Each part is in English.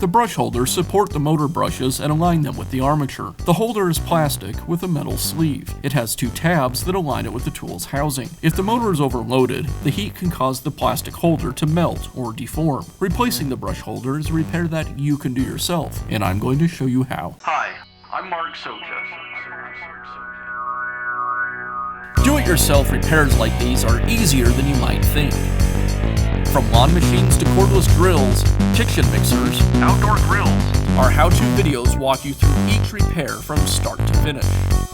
The brush holders support the motor brushes and align them with the armature. The holder is plastic with a metal sleeve. It has two tabs that align it with the tool's housing. If the motor is overloaded, the heat can cause the plastic holder to melt or deform. Replacing the brush holder is a repair that you can do yourself, and I'm going to show you how. Hi, I'm Mark Socha. Do-it-yourself repairs like these are easier than you might think. From lawn machines to cordless drills, kitchen mixers, Outdoor grills. our how-to videos walk you through each repair from start to finish.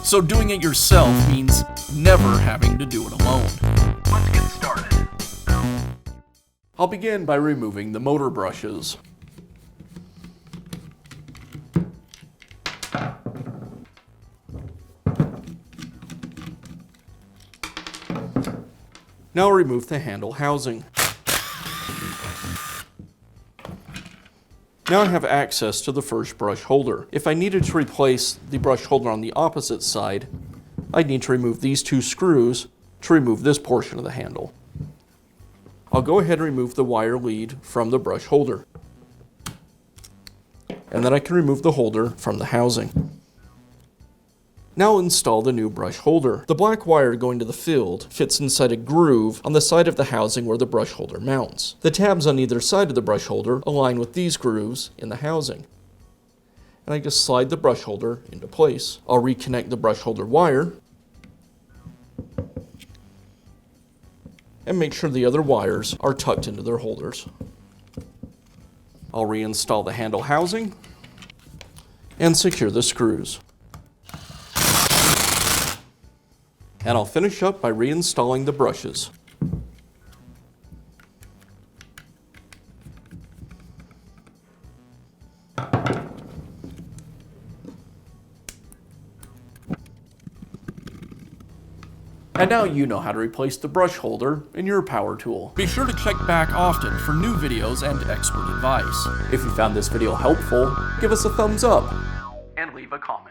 So doing it yourself means never having to do it alone. Let's get started. I'll begin by removing the motor brushes. Now remove the handle housing. Now I have access to the first brush holder. If I needed to replace the brush holder on the opposite side, I'd need to remove these two screws to remove this portion of the handle. I'll go ahead and remove the wire lead from the brush holder. And then I can remove the holder from the housing. Now install the new brush holder. The black wire going to the field fits inside a groove on the side of the housing where the brush holder mounts. The tabs on either side of the brush holder align with these grooves in the housing. And I just slide the brush holder into place. I'll reconnect the brush holder wire and make sure the other wires are tucked into their holders. I'll reinstall the handle housing and secure the screws. And I'll finish up by reinstalling the brushes. And now you know how to replace the brush holder in your power tool. Be sure to check back often for new videos and expert advice. If you found this video helpful, give us a thumbs up And leave a comment.